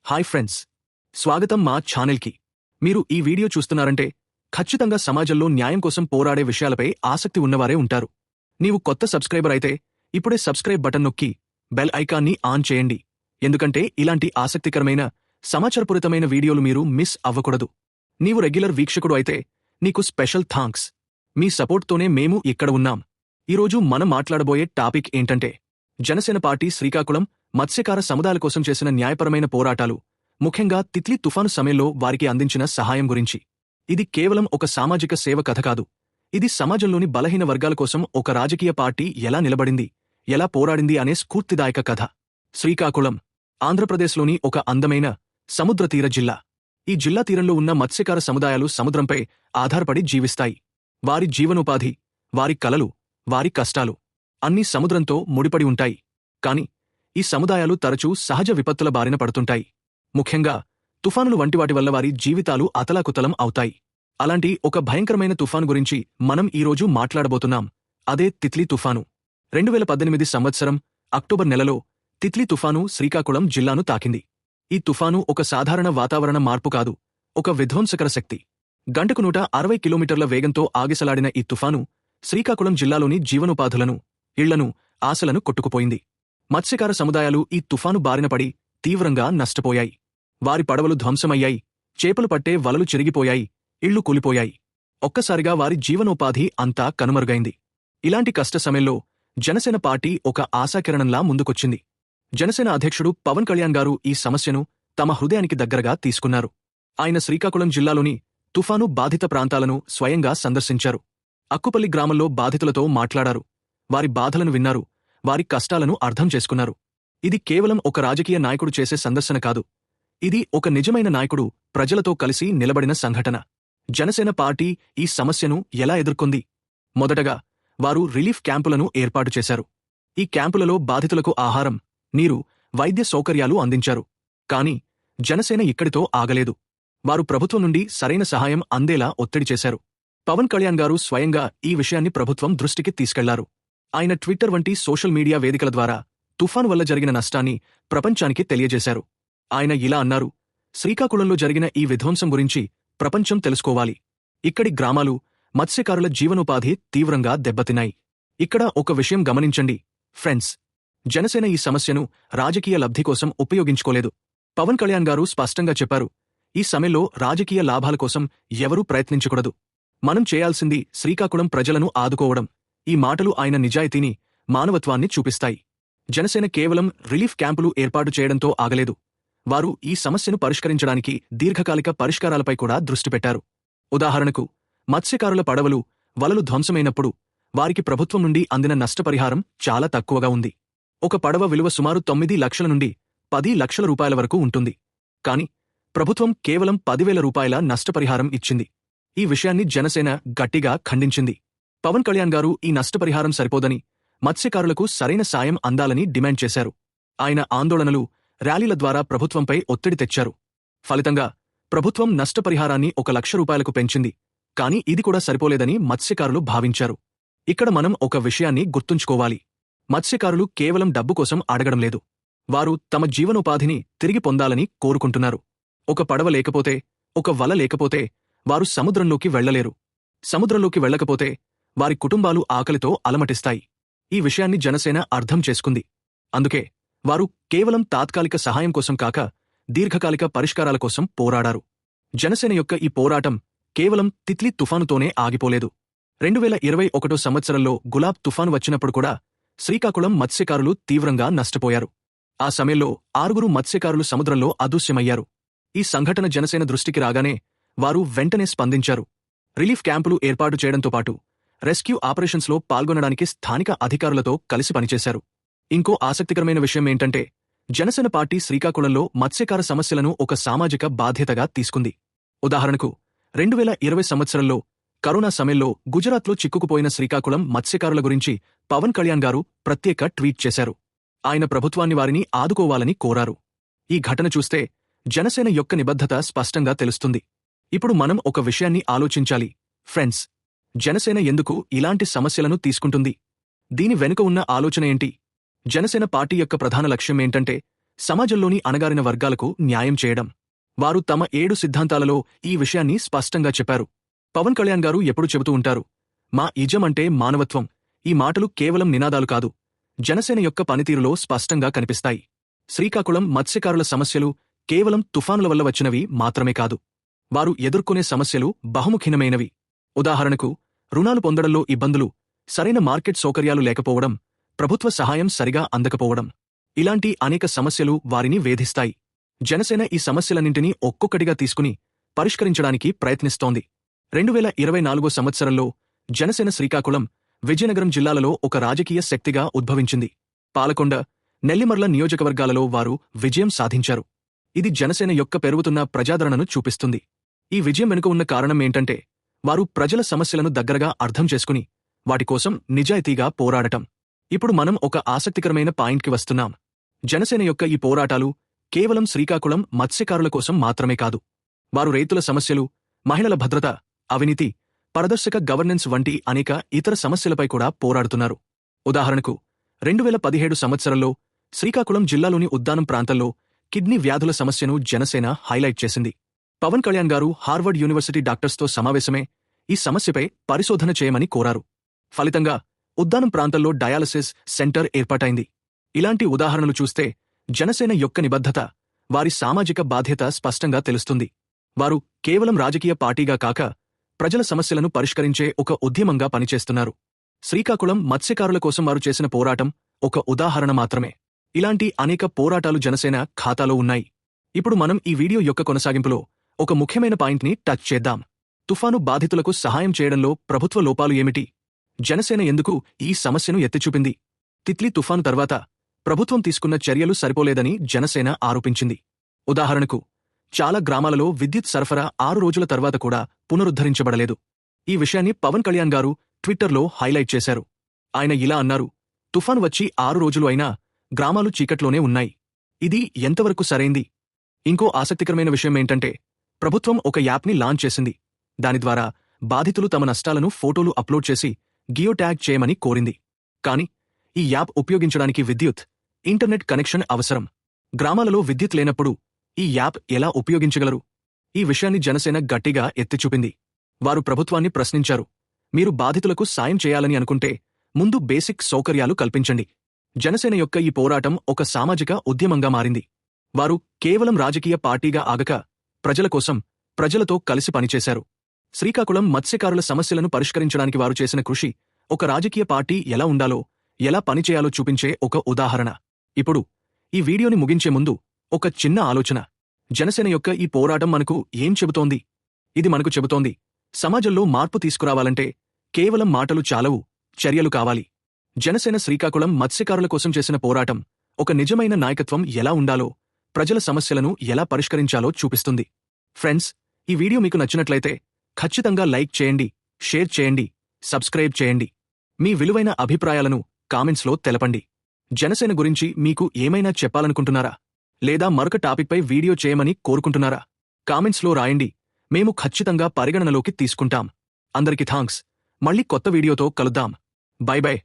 Hi friends, స్వాగతం మా ఛానల్కి. మీరు ఈ వీడియో చూస్తున్నారంటే ఖచ్చితంగా సమాజంలో న్యాయం కోసం పోరాడే విషయాలపై ఆసక్తి ఉన్నవారే ఉంటారు. నీవు కొత్త సబ్స్క్రైబర్ అయితే ఇప్పుడే సబ్స్క్రైబ్ బటన్ నొక్కి బెల్ ఐకాన్ని ఆన్ చేయండి, ఎందుకంటే ఇలాంటి ఆసక్తికరమైన సమాచారపూరితమైన వీడియోలు మీరు మిస్ అవ్వకూడదు. నీవు రెగ్యులర్ వీక్షకుడు అయితే నీకు స్పెషల్ థాంక్స్. మీ సపోర్ట్తోనే మేము ఇక్కడ ఉన్నాం. ఈరోజు మనం మాట్లాడబోయే టాపిక్ ఏంటంటే జనసేన పార్టీ శ్రీకాకుళం మత్స్యకార సముదాయాల కోసం చేసిన న్యాయపరమైన పోరాటాలు, ముఖ్యంగా తిత్లీ తుఫాను సమయంలో వారికి అందించిన సహాయం గురించి. ఇది కేవలం ఒక సామాజిక సేవ కథ కాదు. ఇది సమాజంలోని బలహీన వర్గాల కోసం ఒక రాజకీయ పార్టీ ఎలా నిలబడింది, ఎలా పోరాడింది అనే స్ఫూర్తిదాయక కథ. శ్రీకాకుళం ఆంధ్రప్రదేశ్లోని ఒక అందమైన సముద్రతీర జిల్లా. ఈ జిల్లా తీరంలో ఉన్న మత్స్యకార సముదాయాలు సముద్రంపై ఆధారపడి జీవిస్తాయి. వారి జీవనోపాధి, వారి కలలు, వారి కష్టాలు అన్నీ సముద్రంతో ముడిపడి ఉంటాయి. కాని ఈ సముదాయాలు తరచూ సహజ విపత్తుల బారిన పడుతుంటాయి. ముఖ్యంగా తుఫానులు వంటి వాటి వల్ల వారి జీవితాలు అతలాకుతలం అవుతాయి. అలాంటి ఒక భయంకరమైన తుఫాను గురించి మనం ఈరోజు మాట్లాడబోతున్నాం. అదే తిత్లీ తుఫాను. 2018 సంవత్సరం అక్టోబర్ నెలలో తిత్లీ తుఫాను శ్రీకాకుళం జిల్లాను తాకింది. ఈ తుఫాను ఒక సాధారణ వాతావరణ మార్పు కాదు, ఒక విధ్వంసకర శక్తి. గంటకు 160 కిలోమీటర్ల వేగంతో ఆగిసలాడిన ఈ తుఫాను శ్రీకాకుళం జిల్లాలోని జీవనోపాధులను, ఇళ్లను, ఆశలను కొట్టుకుపోయింది. మత్స్యకార సముదాయాలు ఈ తుఫాను బారినపడి తీవ్రంగా నష్టపోయాయి. వారి పడవలు ధ్వంసమయ్యాయి, చేపలు పట్టే వలలు చెరిగిపోయాయి, ఇళ్లు కూలిపోయాయి. ఒక్కసారిగా వారి జీవనోపాధి అంతా కనుమరుగైంది. ఇలాంటి కష్ట సమయంలో జనసేన పార్టీ ఒక ఆశాకిరణంలా ముందుకొచ్చింది. జనసేన అధ్యక్షుడు పవన్ కళ్యాణ్ గారు ఈ సమస్యను తమ హృదయానికి దగ్గరగా తీసుకున్నారు. ఆయన శ్రీకాకుళం జిల్లాలోని తుఫాను బాధిత ప్రాంతాలను స్వయంగా సందర్శించారు. అక్కుపల్లి గ్రామంలో బాధితులతో మాట్లాడారు. వారి బాధలను విన్నారు, వారి కష్టాలను అర్థం చేసుకున్నారు. ఇది కేవలం ఒక రాజకీయ నాయకుడు చేసే సందర్శన కాదు. ఇది ఒక నిజమైన నాయకుడు ప్రజలతో కలిసి నిలబడిన సంఘటన. జనసేన పార్టీ ఈ సమస్యను ఎలా ఎదుర్కొంది? మొదటగా వారు రిలీఫ్ క్యాంపులను ఏర్పాటు చేశారు. ఈ క్యాంపులలో బాధితులకు ఆహారం, నీరు, వైద్య సౌకర్యాలు అందించారు. కాని జనసేన ఇక్కడితో ఆగలేదు. వారు ప్రభుత్వం నుండి సరైన సహాయం అందేలా ఒత్తిడి చేశారు. పవన్ కళ్యాణ్ గారు స్వయంగా ఈ విషయాన్ని ప్రభుత్వం దృష్టికి తీసుకెళ్లారు. ఆయన ట్విట్టర్ వంటి సోషల్ మీడియా వేదికల ద్వారా తుఫాను వల్ల జరిగిన నష్టాన్ని ప్రపంచానికి తెలియజేశారు. ఆయన ఇలా అన్నారు: శ్రీకాకుళంలో జరిగిన ఈ విధ్వంసం గురించి ప్రపంచం తెలుసుకోవాలి. ఇక్కడి గ్రామాలు, మత్స్యకారుల జీవనోపాధి తీవ్రంగా దెబ్బతిన్నాయి. ఇక్కడ ఒక విషయం గమనించండి ఫ్రెండ్స్, జనసేన ఈ సమస్యను రాజకీయ లబ్ధి కోసం ఉపయోగించుకోలేదు. పవన్ కళ్యాణ్ గారు స్పష్టంగా చెప్పారు, ఈ సమయంలో రాజకీయ లాభాల కోసం ఎవరూ ప్రయత్నించకూడదు. మనం చేయాల్సింది శ్రీకాకుళం ప్రజలను ఆదుకోవడం. ఈ మాటలు ఆయన నిజాయితీని, మానవత్వాన్ని చూపిస్తాయి. జనసేన కేవలం రిలీఫ్ క్యాంపులు ఏర్పాటు చేయడంతో ఆగలేదు. వారు ఈ సమస్యను పరిష్కరించడానికి దీర్ఘకాలిక పరిష్కారాలపై కూడా దృష్టి పెట్టారు. ఉదాహరణకు, మత్స్యకారుల పడవలు, వలలు ధ్వంసమైనప్పుడు వారికి ప్రభుత్వం నుండి అందిన నష్టపరిహారం చాలా తక్కువగా ఉంది. ఒక పడవ విలువ సుమారు 9 లక్షల నుండి 10 లక్షల రూపాయల వరకు ఉంటుంది. కాని ప్రభుత్వం కేవలం 10,000 రూపాయల నష్టపరిహారం ఇచ్చింది. ఈ విషయాన్ని జనసేన గట్టిగా ఖండించింది. పవన్ కళ్యాణ్ గారు ఈ నష్టపరిహారం సరిపోదని, మత్స్యకారులకు సరైన సాయం అందాలని డిమాండ్ చేశారు. ఆయన ఆందోళనలు, ర్యాలీల ద్వారా ప్రభుత్వంపై ఒత్తిడి తెచ్చారు. ఫలితంగా ప్రభుత్వం నష్టపరిహారాన్ని 1 లక్ష రూపాయలకు పెంచింది. కాని ఇది కూడా సరిపోలేదని మత్స్యకారులు భావించారు. ఇక్కడ మనం ఒక విషయాన్ని గుర్తుంచుకోవాలి. మత్స్యకారులు కేవలం డబ్బు కోసం అడగడం లేదు. వారు తమ జీవనోపాధిని తిరిగి పొందాలని కోరుకుంటున్నారు. ఒక పడవ లేకపోతే, ఒక వల లేకపోతే వారు సముద్రంలోకి వెళ్లలేరు. సముద్రంలోకి వెళ్లకపోతే వారి కుటుంబాలు ఆకలితో అలమటిస్తాయి. ఈ విషయాన్ని జనసేన అర్థం చేసుకుంది. అందుకే వారు కేవలం తాత్కాలిక సహాయం కోసం కాక దీర్ఘకాలిక పరిష్కారాల కోసం పోరాడారు. జనసేన యొక్క ఈ పోరాటం కేవలం తిత్లీ తుఫానుతోనే ఆగిపోలేదు. 2021 సంవత్సరంలో గులాబ్ తుఫాను వచ్చినప్పుడు కూడా శ్రీకాకుళం మత్స్యకారులు తీవ్రంగా నష్టపోయారు. ఆ సమయంలో 6 మత్స్యకారులు సముద్రంలో అదృశ్యమయ్యారు. ఈ సంఘటన జనసేన దృష్టికి రాగానే వారు వెంటనే స్పందించారు. రిలీఫ్ క్యాంపులు ఏర్పాటు చేయడంతో పాటు రెస్క్యూ ఆపరేషన్స్లో పాల్గొనడానికి స్థానిక అధికారులతో కలిసి పనిచేశారు. ఇంకో ఆసక్తికరమైన విషయం ఏంటంటే, జనసేన పార్టీ శ్రీకాకుళంలో మత్స్యకార సమస్యలను ఒక సామాజిక బాధ్యతగా తీసుకుంది. ఉదాహరణకు, 2020 సంవత్సరంలో కరోనా సమయంలో గుజరాత్లో చిక్కుకుపోయిన శ్రీకాకుళం మత్స్యకారుల గురించి పవన్ కళ్యాణ్ గారు ప్రత్యేక ట్వీట్ చేశారు. ఆయన ప్రభుత్వాన్ని వారిని ఆదుకోవాలని కోరారు. ఈ ఘటన చూస్తే జనసేన యొక్క నిబద్ధత స్పష్టంగా తెలుస్తుంది. ఇప్పుడు మనం ఒక విషయాన్ని ఆలోచించాలి ఫ్రెండ్స్, జనసేన ఎందుకు ఇలాంటి సమస్యలను తీసుకుంటుంది? దీని వెనుక ఉన్న ఆలోచన ఏంటి? జనసేన పార్టీ యొక్క ప్రధాన లక్ష్యం ఏంటంటే సమాజంలోని అణగారిన వర్గాలకు న్యాయం చేయడం. వారు తమ 7 సిద్ధాంతాలలో ఈ విషయాన్ని స్పష్టంగా చెప్పారు. పవన్ కళ్యాణ్ గారు ఎప్పుడు చెబుతూ ఉంటారు, మా ఇజం అంటే మానవత్వం. ఈ మాటలు కేవలం నినాదాలు కాదు, జనసేన యొక్క పనితీరులో స్పష్టంగా కనిపిస్తాయి. శ్రీకాకుళం మత్స్యకారుల సమస్యలు కేవలం తుఫానుల వల్ల వచ్చినవి మాత్రమే కాదు. వారు ఎదుర్కొనే సమస్యలు బహుముఖీనమైనవి. ఉదాహరణకు, రుణాలు పొందడంలో ఇబ్బందులు, సరైన మార్కెట్ సౌకర్యాలు లేకపోవడం, ప్రభుత్వ సహాయం సరిగా అందకపోవడం. ఇలాంటి అనేక సమస్యలు వారిని వేధిస్తాయి. జనసేన ఈ సమస్యలన్నింటినీ ఒక్కొక్కటిగా తీసుకుని పరిష్కరించడానికి ప్రయత్నిస్తోంది. 2024 సంవత్సరంలో జనసేన శ్రీకాకుళం, విజయనగరం జిల్లాలలో ఒక రాజకీయ శక్తిగా ఉద్భవించింది. పాలకొండ, నెల్లిమర్ల నియోజకవర్గాలలో వారు విజయం సాధించారు. ఇది జనసేన యొక్క పెరుగుతున్న ప్రజాదరణను చూపిస్తుంది. ఈ విజయం వెనుక ఉన్న కారణం ఏంటంటే, వారు ప్రజల సమస్యలను దగ్గరగా అర్థం చేసుకుని వాటికోసం నిజాయితీగా పోరాడటం. ఇప్పుడు మనం ఒక ఆసక్తికరమైన పాయింట్కి వస్తున్నాం. జనసేన యొక్క ఈ పోరాటాలు కేవలం శ్రీకాకుళం మత్స్యకారుల కోసం మాత్రమే కాదు. వారు రైతుల సమస్యలు, మహిళల భద్రత, అవినీతి, పారదర్శక గవర్నెన్స్ వంటి అనేక ఇతర సమస్యలపై కూడా పోరాడుతున్నారు. ఉదాహరణకు, 2017 సంవత్సరంలో శ్రీకాకుళం జిల్లాలోని ఉద్దానం ప్రాంతంలో కిడ్నీ వ్యాధుల సమస్యను జనసేన హైలైట్ చేసింది. పవన్ కళ్యాణ్ గారు హార్వర్డ్ యూనివర్సిటీ డాక్టర్స్తో సమావేశమే ఈ సమస్యపై పరిశోధన చేయమని కోరారు. ఫలితంగా ఉద్దానం ప్రాంతంలో డయాలసిస్ సెంటర్ ఏర్పాటైంది. ఇలాంటి ఉదాహరణలు చూస్తే జనసేన యొక్క నిబద్ధత, వారి సామాజిక బాధ్యత స్పష్టంగా తెలుస్తుంది. వారు కేవలం రాజకీయ పార్టీగా కాక ప్రజల సమస్యలను పరిష్కరించే ఒక ఉద్యమంగా పనిచేస్తున్నారు. శ్రీకాకుళం మత్స్యకారుల కోసం వారు చేసిన పోరాటం ఒక ఉదాహరణ మాత్రమే. ఇలాంటి అనేక పోరాటాలు జనసేన ఖాతాలో ఉన్నాయి. ఇప్పుడు మనం ఈ వీడియో యొక్క కొనసాగింపులో ఒక ముఖ్యమైన పాయింట్ని టచ్ చేద్దాం. తుఫాను బాధితులకు సహాయం చేయడంలో ప్రభుత్వ లోపాలు ఏమిటి? జనసేన ఎందుకు ఈ సమస్యను ఎత్తిచూపింది? తిత్లీ తుఫాను తర్వాత ప్రభుత్వం తీసుకున్న చర్యలు సరిపోలేదని జనసేన ఆరోపించింది. ఉదాహరణకు, చాలా గ్రామాలలో విద్యుత్ సరఫరా 6 రోజుల తర్వాత కూడా పునరుద్ధరించబడలేదు. ఈ విషయాన్ని పవన్ కళ్యాణ్ గారు ట్విట్టర్లో హైలైట్ చేశారు. ఆయన ఇలా అన్నారు, తుఫాను వచ్చి 6 రోజులు అయినా గ్రామాలు చీకట్లోనే ఉన్నాయి. ఇది ఎంతవరకు సరైంది? ఇంకో ఆసక్తికరమైన విషయమేంటంటే, ప్రభుత్వం ఒక యాప్ని లాంచ్ చేసింది. దాని ద్వారా బాధితులు తమ నష్టాలను ఫోటోలు అప్లోడ్ చేసి జియో ట్యాగ్ చేయమని కోరింది. కాని ఈ యాప్ ఉపయోగించడానికి విద్యుత్, ఇంటర్నెట్ కనెక్షన్ అవసరం. గ్రామాలలో విద్యుత్ లేనప్పుడు ఈ యాప్ ఎలా ఉపయోగించగలరు? ఈ విషయాన్ని జనసేన గట్టిగా ఎత్తిచూపింది. వారు ప్రభుత్వాన్ని ప్రశ్నించారు, మీరు బాధితులకు సాయం చేయాలని అనుకుంటే ముందు బేసిక్ సౌకర్యాలు కల్పించండి. జనసేన యొక్క ఈ పోరాటం ఒక సామాజిక ఉద్యమంగా మారింది. వారు కేవలం రాజకీయ పార్టీగా ఆగక ప్రజల కోసం, ప్రజలతో కలిసి పనిచేశారు. శ్రీకాకుళం మత్స్యకారుల సమస్యలను పరిష్కరించడానికి వారు చేసిన కృషి ఒక రాజకీయ పార్టీ ఎలా ఉండాలో, ఎలా పనిచేయాలో చూపించే ఒక ఉదాహరణ. ఇప్పుడు ఈ వీడియోని ముగించే ముందు ఒక చిన్న ఆలోచన. జనసేన యొక్క ఈ పోరాటం మనకు ఏం చెబుతోంది? ఇది మనకు చెబుతోంది, సమాజంలో మార్పు తీసుకురావాలంటే కేవలం మాటలు చాలవు, చర్యలు కావాలి. జనసేన శ్రీకాకుళం మత్స్యకారుల కోసం చేసిన పోరాటం ఒక నిజమైన నాయకత్వం ఎలా ఉండాలో, ప్రజల సమస్యలను ఎలా పరిష్కరించాలో చూపిస్తుంది. ఫ్రెండ్స్, ఈ వీడియో మీకు నచ్చినట్లయితే ఖచ్చితంగా లైక్ చేయండి, షేర్ చేయండి, సబ్స్క్రైబ్ చేయండి. మీ విలువైన అభిప్రాయాలను కామెంట్స్లో తెలపండి. జనసేన గురించి మీకు ఏమైనా చెప్పాలనుకుంటున్నారా? లేదా మరొక టాపిక్పై వీడియో చేయమని కోరుకుంటున్నారా? కామెంట్స్లో రాయండి, మేము ఖచ్చితంగా పరిగణనలోకి తీసుకుంటాం. అందరికి థాంక్స్. మళ్ళీ కొత్త వీడియోతో కలుద్దాం. By by.